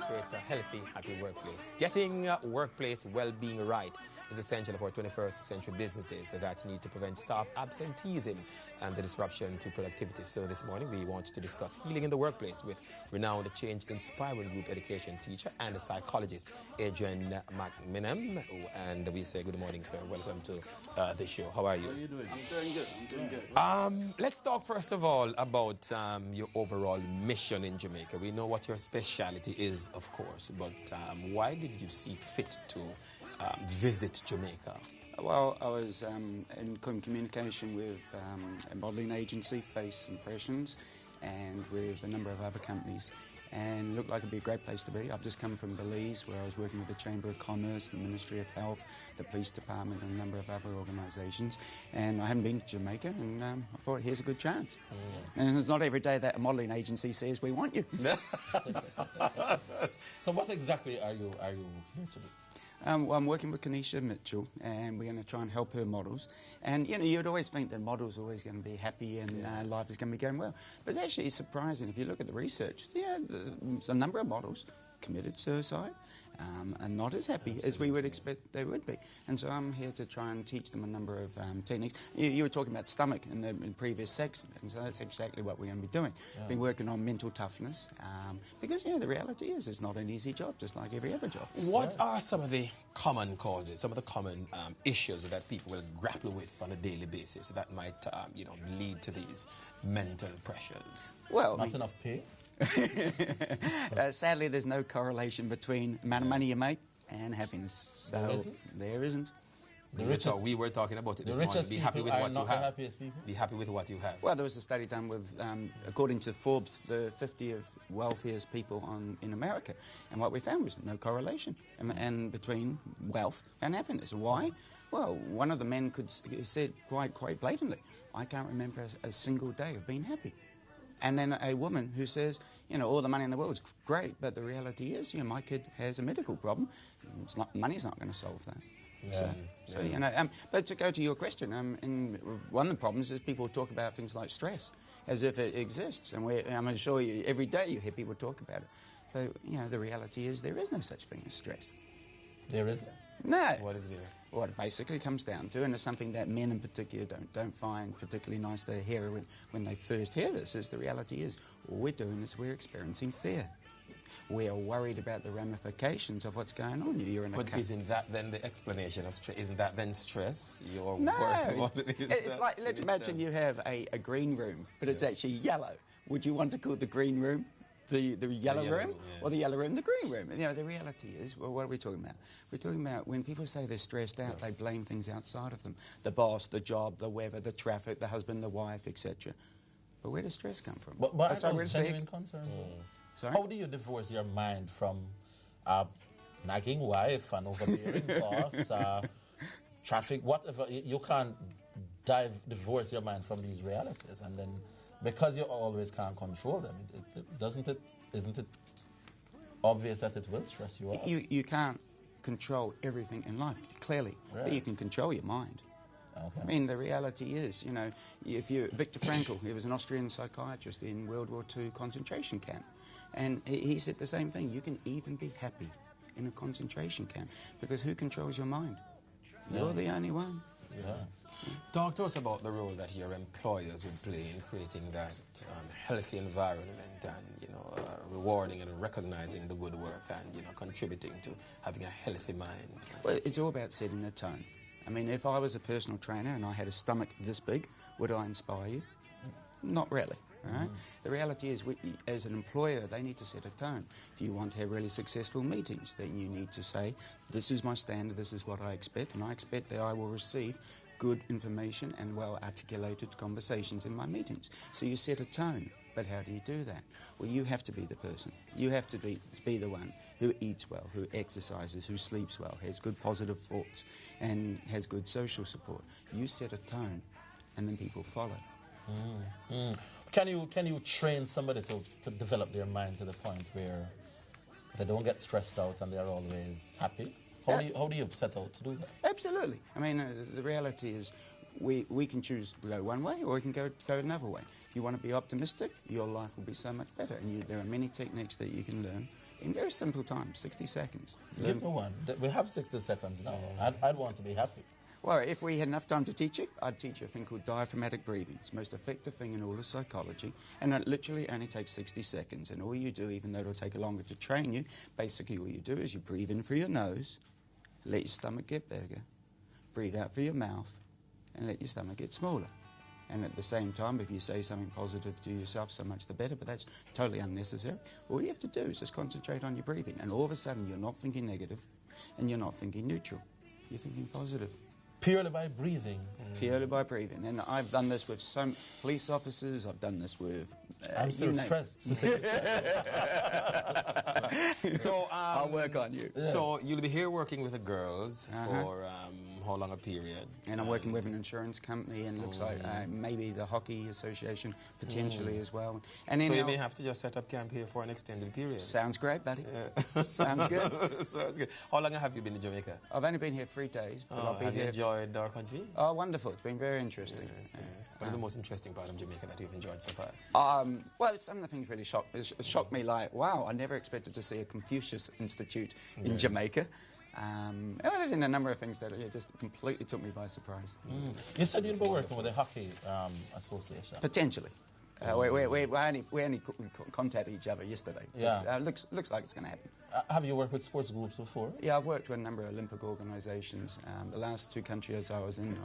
Creates a healthy, happy workplace. Getting workplace well-being right is essential for 21st century businesses that need to prevent staff absenteeism and the disruption to productivity. So this morning we want to discuss healing in the workplace with renowned change-inspiring group education teacher and psychologist Adrian McInman. And we say good morning, sir. Welcome to the show. How are you? How are you doing? I'm doing good. Let's talk first of all about your overall mission in Jamaica. We know what your specialty is, of course, but why did you see fit to visit Jamaica? Well, I was in communication with a modelling agency, Face Impressions, and with a number of other companies, and it looked like it'd be a great place to be. I've just come from Belize, where I was working with the Chamber of Commerce, the Ministry of Health, the Police Department, and a number of other organisations, and I hadn't been to Jamaica, and I thought, here's a good chance. And it's not every day that a modelling agency says, we want you. So what exactly are you here to do? Well, I'm working with Kanisha Mitchell, and we're going to try and help her models. And, you know, you'd always think that models are always going to be happy and life is going to be going well. But actually, it's surprising. If you look at the research, there's a number of models committed suicide and not as happy as we would expect they would be. And so I'm here to try and teach them a number of techniques. You were talking about stomach in the previous section, and so that's exactly what we're going to be doing. Been working on mental toughness, because, the reality is it's not an easy job, just like every other job. What are some of the common causes, some of the common issues that people will grapple with on a daily basis that might, lead to these mental pressures? Well, Not enough pay? Sadly, there's no correlation between the amount of money you make and happiness. So there isn't. We were talking about it this morning. Be happy with what you have. Be happy with what you have. Well, there was a study done with, according to Forbes, the 50 of wealthiest people in America, and what we found was no correlation and between wealth and happiness. Why? Well, one of the men said quite blatantly, "I can't remember a single day of being happy." And then a woman who says, all the money in the world is great, but the reality is, my kid has a medical problem. Money's not going to solve that. But to go to your question, one of the problems is people talk about things like stress as if it exists. And I'm sure every day you hear people talk about it. But, the reality is there is no such thing as stress. There isn't? No. What is there? What it basically comes down to, and it's something that men in particular don't find particularly nice to hear when they first hear this, is the reality is all we're doing is we're experiencing fear. We are worried about the ramifications of what's going on. But isn't that then the explanation of stress? Isn't that then stress? You're no. worried about it. It's like, let's imagine you have a green room, but it's actually yellow. Would you want to call the green room the yellow room, or the yellow room the green room? The reality is, well, what are we talking about? We're talking about when people say they're stressed out, they blame things outside of them. The boss, the job, the weather, the traffic, the husband, the wife, etc. But where does stress come from? But are those genuine concerns? Sorry? How do you divorce your mind from a nagging wife, an overbearing boss, traffic, whatever? You can't divorce your mind from these realities, and then because you always can't control them, isn't it obvious that it will stress you out? You can't control everything in life, clearly, but you can control your mind. Okay. I mean, the reality is, Viktor Frankl, he was an Austrian psychiatrist in World War II concentration camp, and he said the same thing. You can even be happy in a concentration camp, because who controls your mind? You're the only one. Yeah. Talk to us about the role that your employers would play in creating that healthy environment and, rewarding and recognizing the good work and, contributing to having a healthy mind. Well, it's all about setting a tone. I mean, if I was a personal trainer and I had a stomach this big, would I inspire you? Not really. Right? The reality is, as an employer, they need to set a tone. If you want to have really successful meetings, then you need to say, this is my standard, this is what I expect, and I expect that I will receive good information and well-articulated conversations in my meetings. So you set a tone. But how do you do that? Well, you have to be the person. You have to be the one who eats well, who exercises, who sleeps well, has good positive thoughts, and has good social support. You set a tone, and then people follow. Can you train somebody to develop their mind to the point where they don't get stressed out and they're always happy? How do you set out to do that? Absolutely. I mean, the reality is we can choose to go one way or we can go another way. you want to be optimistic, your life will be so much better. And there are many techniques that you can learn in very simple time, 60 seconds. Give me one. We have 60 seconds now. I'd want to be happy. Well, if we had enough time to teach it, I'd teach you a thing called diaphragmatic breathing. It's the most effective thing in all of psychology, and it literally only takes 60 seconds. And all you do, even though it'll take longer to train you, basically all you do is you breathe in through your nose, let your stomach get bigger, breathe out through your mouth, and let your stomach get smaller. And at the same time, if you say something positive to yourself, so much the better, but that's totally unnecessary. All you have to do is just concentrate on your breathing, and all of a sudden you're not thinking negative, and you're not thinking neutral. You're thinking positive. Purely by breathing. Purely by breathing. And I've done this with some police officers. I've done this with... I'm still stressed. So I'll work on you. Yeah. So you'll be here working with the girls for how long a period? And I'm working with an insurance company, and looks like maybe the hockey association potentially as well. And so you may have to just set up camp here for an extended period. Sounds great, buddy. Sounds good. Sounds good. How long have you been in Jamaica? I've only been here 3 days, but I'll be have here. you enjoyed our country? Oh, wonderful. It's been very interesting. Yes. What is the most interesting part of Jamaica that you've enjoyed so far? Well, some of the things really shocked me, like, wow, I never expected to see a Confucius Institute in Jamaica. There's a number of things that just completely took me by surprise. You said you'd be working with the hockey association. Potentially. We only contacted each other yesterday. Yeah. But, looks like it's going to happen. Have you worked with sports groups before? Yeah, I've worked with a number of Olympic organisations. The last 2 countries I was in,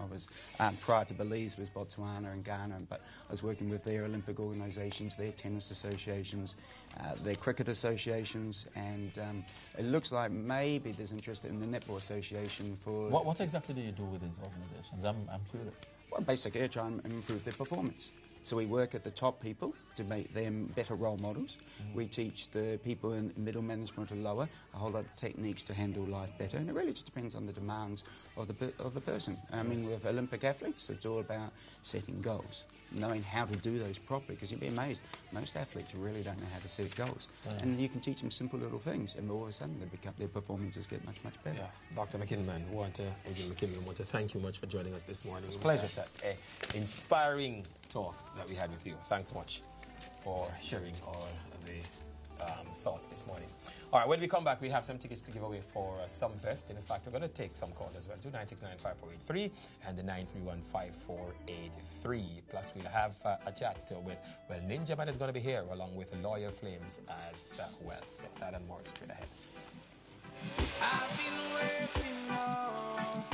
prior to Belize, was Botswana and Ghana, but I was working with their Olympic organisations, their tennis associations, their cricket associations, and it looks like maybe there's interest in the Netball Association for... What exactly do you do with these organisations? I'm curious. Well, basically, I try and improve their performance. So we work at the top people to make them better role models. We teach the people in middle management or lower a whole lot of techniques to handle life better, and it really just depends on the demands of the person. I mean, with Olympic athletes, it's all about setting goals, knowing how to do those properly, because you'd be amazed, most athletes really don't know how to set goals. And you can teach them simple little things, and all of a sudden their performances get much, much better. Yeah. Dr. McInman, Adrian McInman, I want to thank you much for joining us this morning. It's a pleasure. Inspiring talk that we had with you. Thanks much for sharing all the thoughts this morning. All right, when we come back, we have some tickets to give away for Sumfest. In fact, we're going to take some calls as well, 29695483 and the 9315483. Plus, we'll have a chat with, Ninja Man is going to be here along with Loyal Flames as well. So that and more straight ahead. I've been working on